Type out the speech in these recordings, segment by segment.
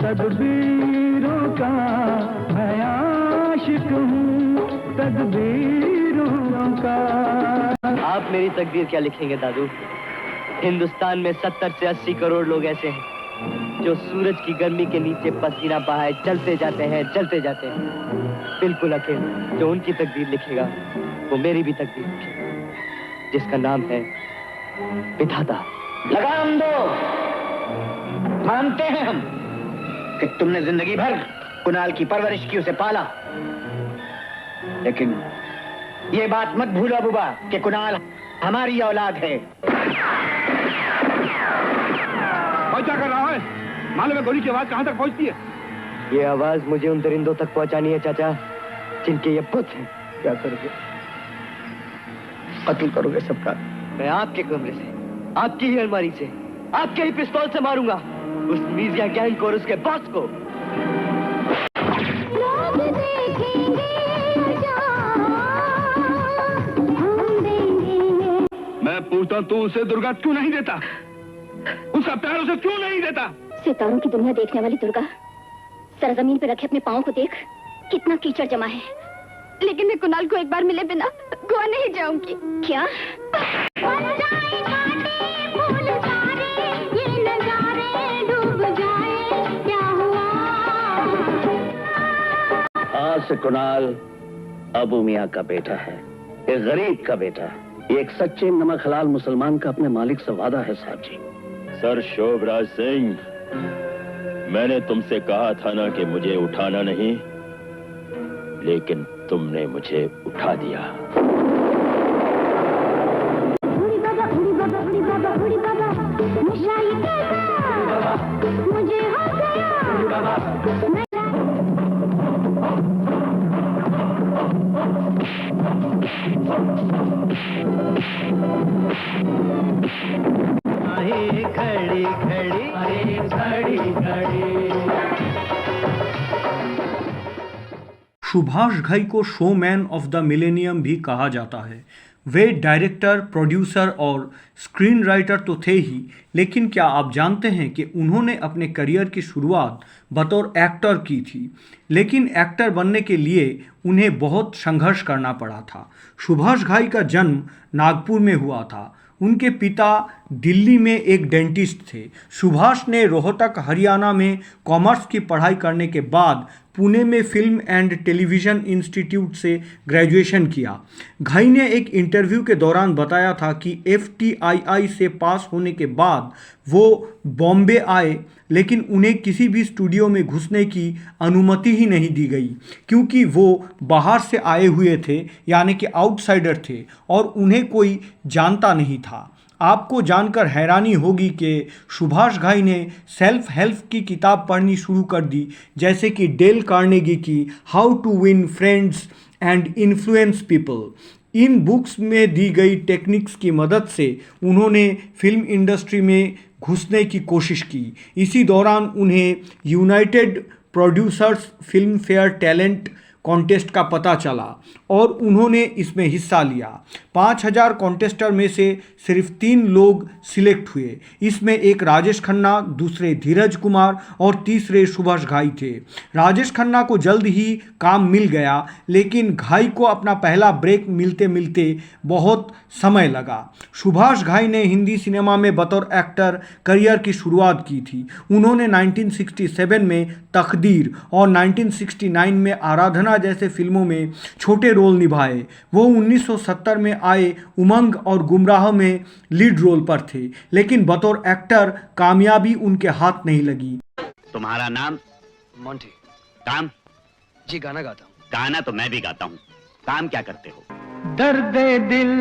तकदीरों का मैं आशिक हूँ, तकदीरों का। आप मेरी तकदीर क्या लिखेंगे दादू? हिंदुस्तान में 70 से 80 करोड़ लोग ऐसे हैं जो सूरज की गर्मी के नीचे पसीना बहाए चलते जाते हैं। बिल्कुल अकेले जो उनकी तकदीर लिखेगा वो मेरी भी तकदीर लिखेगा, जिसका नाम है विधाता। लगाम दो। मानते हैं हम कि तुमने जिंदगी भर कुणाल की परवरिश की, उसे पाला, लेकिन ये बात मत भूलो बुबा कि कुणाल हमारी औलाद है। क्या कर रहा है? मालूम है गोली की आवाज कहां तक पहुंचती है? ये आवाज मुझे उन दरिंदों तक पहुंचानी है चाचा, जिनके ये पुत हैं। क्या करोगे? कत्ल करोगे सबका? मैं आपके कमरे से, आपकी ही अलमारी से, आपके ही पिस्तौल से मारूंगा उस मिर्जा गैंग को और उसके बॉस को। मैं पूछता हूं, तू उसे दुर्गा क्यों नहीं देता? उसका प्यार उसे क्यों नहीं देता? सितारों की दुनिया देखने वाली दुर्गा, सरजमीन पे रखे अपने पांव को देख, कितना कीचड़ जमा है। लेकिन मैं कुणाल को एक बार मिले बिना गोवा नहीं जाऊंगी। क्या? आज से कुणाल अबू मियां का बेटा है, एक गरीब का बेटा, एक सच्चे नमक हलाल मुसलमान का अपने मालिक से वादा है साहब जी। सर शोभराज सिंह, मैंने तुमसे कहा था ना कि मुझे उठाना नहीं, लेकिन तुमने मुझे उठा दिया। सुभाष घई को शोमैन ऑफ द मिलेनियम भी कहा जाता है। वे डायरेक्टर, प्रोड्यूसर और स्क्रीन राइटर तो थे ही, लेकिन क्या आप जानते हैं कि उन्होंने अपने करियर की शुरुआत बतौर एक्टर की थी, लेकिन एक्टर बनने के लिए उन्हें बहुत संघर्ष करना पड़ा था। सुभाष घई का जन्म नागपुर में हुआ था। उनके पिता दिल्ली में एक डेंटिस्ट थे। सुभाष ने रोहतक, हरियाणा में कॉमर्स की पढ़ाई करने के बाद पुणे में फिल्म एंड टेलीविज़न इंस्टीट्यूट से ग्रेजुएशन किया। घई ने एक इंटरव्यू के दौरान बताया था कि FTII से पास होने के बाद वो बॉम्बे आए, लेकिन उन्हें किसी भी स्टूडियो में घुसने की अनुमति ही नहीं दी गई, क्योंकि वो बाहर से आए हुए थे, यानी कि आउटसाइडर थे, और उन्हें कोई जानता नहीं था। आपको जानकर हैरानी होगी कि सुभाष घई ने सेल्फ हेल्प की किताब पढ़नी शुरू कर दी, जैसे कि डेल कार्नेगी की how to win friends and influence people. इन बुक्स में दी गई टेक्निक्स की मदद से उन्होंने फिल्म इंडस्ट्री में घुसने की कोशिश की। इसी दौरान उन्हें United producers film fair talent contest का पता चला और उन्होंने इसमें हिस्सा लिया। 5000 कॉन्टेस्टर में से सिर्फ 3 लोग सिलेक्ट हुए। इसमें एक राजेश खन्ना, दूसरे धीरज कुमार और तीसरे सुभाष घई थे। राजेश खन्ना को जल्द ही काम मिल गया, लेकिन घई को अपना पहला ब्रेक मिलते मिलते बहुत समय लगा। सुभाष घई ने हिंदी सिनेमा में बतौर एक्टर करियर की शुरुआत की थी। उन्होंने 1967 में तकदीर और 1969 में आराधना जैसे फिल्मों में छोटे रोल निभाए। वो 1970 में आए उमंग और गुमराह में लीड रोल पर थे, लेकिन बतौर एक्टर कामयाबी उनके हाथ नहीं लगी। तुम्हारा नाम? मोंटी। काम? जी गाना गाता हूँ। गाना तो मैं भी गाता हूँ। काम क्या करते हो? दर्द दिल।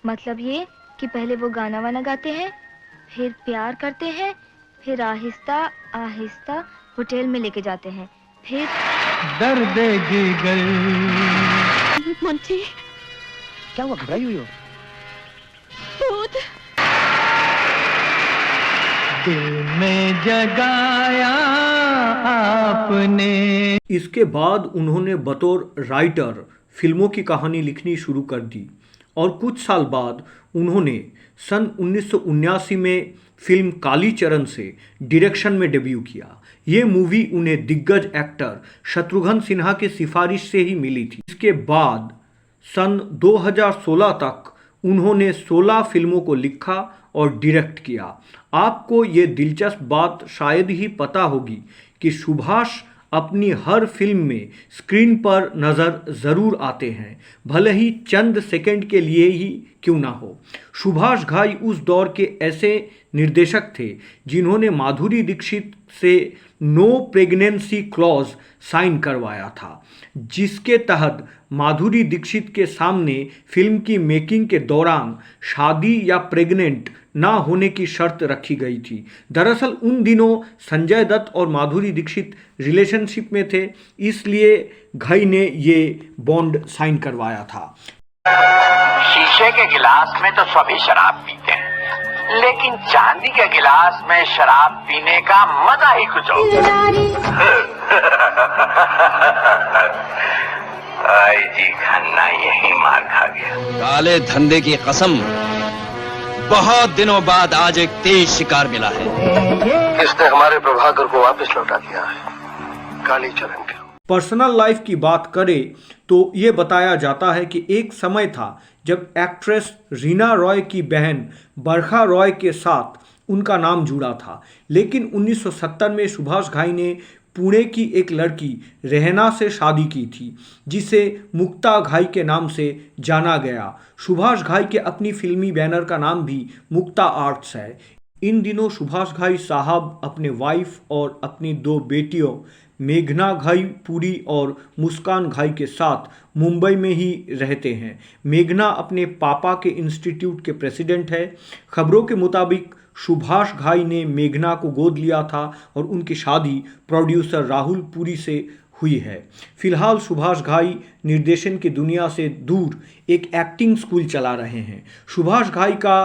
मतलब ये कि पहले वो गाना वाना गाते हैं, फिर प्यार करते हैं, फिर आहिस्ता आहिस्ता होटल में लेके जाते हैं, फिर दर्द जिगर। मोंटी, क्या हुआ? घबराई हुई हो? भूत। दिल में जगाया आपने। इसके बाद उन्होंने बतौर राइटर फिल्मों की कहानी लिखनी शुरू कर दी और कुछ साल बाद उन्होंने सन 1979 में फिल्म कालीचरण से डायरेक्शन में डेब्यू किया। ये मूवी उन्हें दिग्गज एक्टर शत्रुघ्न सिन्हा की सिफारिश से ही मिली थी। इसके बाद सन 2016 तक उन्होंने 16 फिल्मों को लिखा और डायरेक्ट किया। आपको ये दिलचस्प बात शायद ही पता होगी कि सुभाष अपनी हर फिल्म में स्क्रीन पर नज़र ज़रूर आते हैं, भले ही चंद सेकंड के लिए ही क्यों ना हो। सुभाष घाई उस दौर के ऐसे निर्देशक थे जिन्होंने माधुरी दीक्षित से नो प्रेगनेंसी क्लॉज साइन करवाया था, जिसके तहत माधुरी दीक्षित के सामने फिल्म की मेकिंग के दौरान शादी या प्रेग्नेंट ना होने की शर्त रखी गई थी। दरअसल उन दिनों संजय दत्त और माधुरी दीक्षित रिलेशनशिप में थे, इसलिए घई ने ये बॉन्ड साइन करवाया था। शीशे के गिलास में तो सभी शराब पीते हैं, लेकिन चांदी के गिलास में शराब पीने का मजा ही कुछ और। आई जी खन्ना यही मार खा गया। काले धंधे की कसम, बहुत दिनों बाद आज एक तेज शिकार मिला है। इसने हमारे प्रभाकर को वापस लौटा दिया है, कालीचरण के। पर्सनल लाइफ की बात करें तो ये बताया जाता है कि एक समय था जब एक्ट्रेस रीना रॉय की बहन बरखा रॉय के साथ उनका नाम जुड़ा था, लेकिन 1970 में सुभाष घाई ने पुणे की एक लड़की रहना से शादी की थी, जिसे मुक्ता घाई के नाम से जाना गया। सुभाष घाई के अपनी फिल्मी बैनर का नाम भी मुक्ता आर्ट्स है। इन दिनों सुभाष घाई साहब अपने वाइफ और अपनी 2 बेटियों मेघना घाई पुरी और मुस्कान घाई के साथ मुंबई में ही रहते हैं। मेघना अपने पापा के इंस्टीट्यूट के प्रेसिडेंट है। खबरों के मुताबिक सुभाष घाई ने मेघना को गोद लिया था और उनकी शादी प्रोड्यूसर राहुल पुरी से हुई है। फिलहाल सुभाष घाई निर्देशन की दुनिया से दूर एक एक्टिंग स्कूल चला रहे हैं। सुभाष घाई का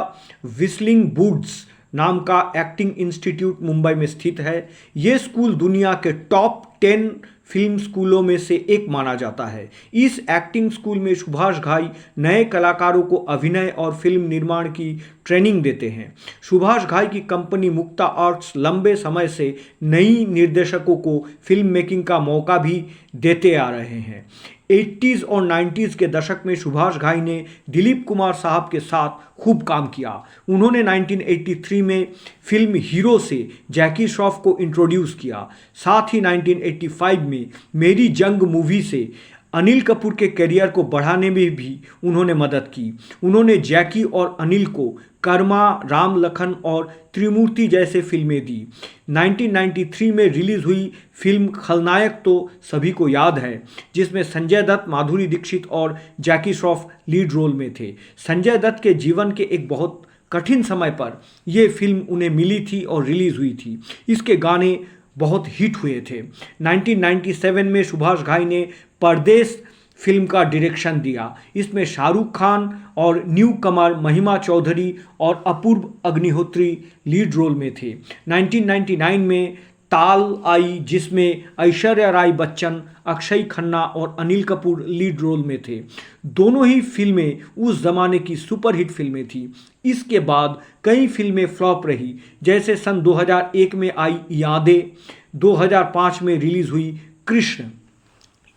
व्हिस्लिंग वुड्स नाम का एक्टिंग इंस्टीट्यूट मुंबई में स्थित है। ये स्कूल दुनिया के टॉप 10 फिल्म स्कूलों में से एक माना जाता है। इस एक्टिंग स्कूल में सुभाष घाई नए कलाकारों को अभिनय और फिल्म निर्माण की ट्रेनिंग देते हैं। सुभाष घाई की कंपनी मुक्ता आर्ट्स लंबे समय से नई निर्देशकों को फिल्म मेकिंग का मौका भी देते आ रहे हैं। 80s और 90s के दशक में सुभाष घाई ने दिलीप कुमार साहब के साथ खूब काम किया। उन्होंने 1983 में फिल्म हीरो से जैकी श्रॉफ को इंट्रोड्यूस किया। साथ ही 1985 में मेरी जंग मूवी से अनिल कपूर के करियर को बढ़ाने में भी उन्होंने मदद की। उन्होंने जैकी और अनिल को कर्मा, राम लखन और त्रिमूर्ति जैसे फिल्में दी। 1993 में रिलीज हुई फिल्म खलनायक तो सभी को याद है, जिसमें संजय दत्त, माधुरी दीक्षित और जैकी श्रॉफ लीड रोल में थे। संजय दत्त के जीवन के एक बहुत कठिन समय पर यह फिल्म उन्हें मिली थी और रिलीज हुई थी। इसके गाने बहुत हिट हुए थे। 1997 में सुभाष घाई ने परदेश फिल्म का डायरेक्शन दिया। इसमें शाहरुख खान और न्यू कमर महिमा चौधरी और अपूर्व अग्निहोत्री लीड रोल में थे। 1999 में ताल आई, जिसमें ऐश्वर्या राय बच्चन, अक्षय खन्ना और अनिल कपूर लीड रोल में थे। दोनों ही फिल्में उस जमाने की सुपरहिट फिल्में थी। इसके बाद कई फिल्में फ्लॉप रही, जैसे सन 2001 में आई यादें, 2005 में रिलीज हुई कृष्ण।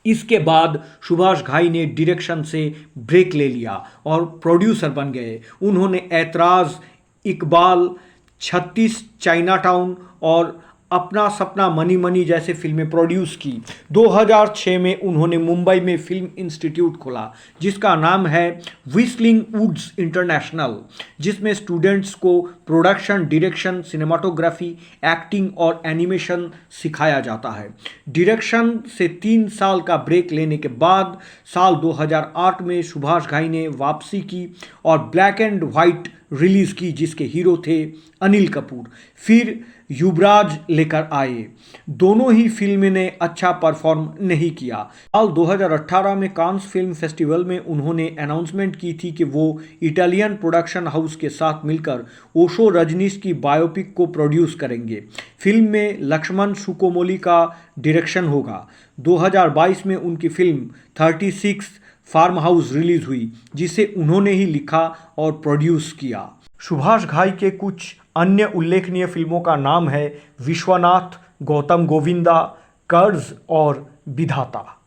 इसके बाद सुभाष घाई ने डायरेक्शन से ब्रेक ले लिया और प्रोड्यूसर बन गए। उन्होंने ऐतराज़, इकबाल, 36, चाइनाटाउन और अपना सपना, मनी मनी जैसे फिल्में प्रोड्यूस की। 2006 में उन्होंने मुंबई में फिल्म इंस्टीट्यूट खोला, जिसका नाम है व्हिस्लिंग वुड्स इंटरनेशनल, जिसमें स्टूडेंट्स को प्रोडक्शन, डायरेक्शन, सिनेमाटोग्राफी, एक्टिंग और एनिमेशन सिखाया जाता है। डायरेक्शन से 3 साल का ब्रेक लेने के बाद साल 2008 में सुभाष घाई ने वापसी की और ब्लैक एंड वाइट रिलीज़ की, जिसके हीरो थे अनिल कपूर। फिर युवराज लेकर आए। दोनों ही फिल्म ने अच्छा परफॉर्म नहीं किया। साल 2018 में कांस फिल्म फेस्टिवल में उन्होंने अनाउंसमेंट की थी कि वो इटालियन प्रोडक्शन हाउस के साथ मिलकर ओशो रजनीश की बायोपिक को प्रोड्यूस करेंगे। फिल्म में लक्ष्मण सुकोमोली का डायरेक्शन होगा। 2022 में उनकी फिल्म 36 फार्म हाउस रिलीज हुई, जिसे उन्होंने ही लिखा और प्रोड्यूस किया। सुभाष घाई के कुछ अन्य उल्लेखनीय फिल्मों का नाम है विश्वनाथ, गौतम गोविंदा, कर्ज और विधाता।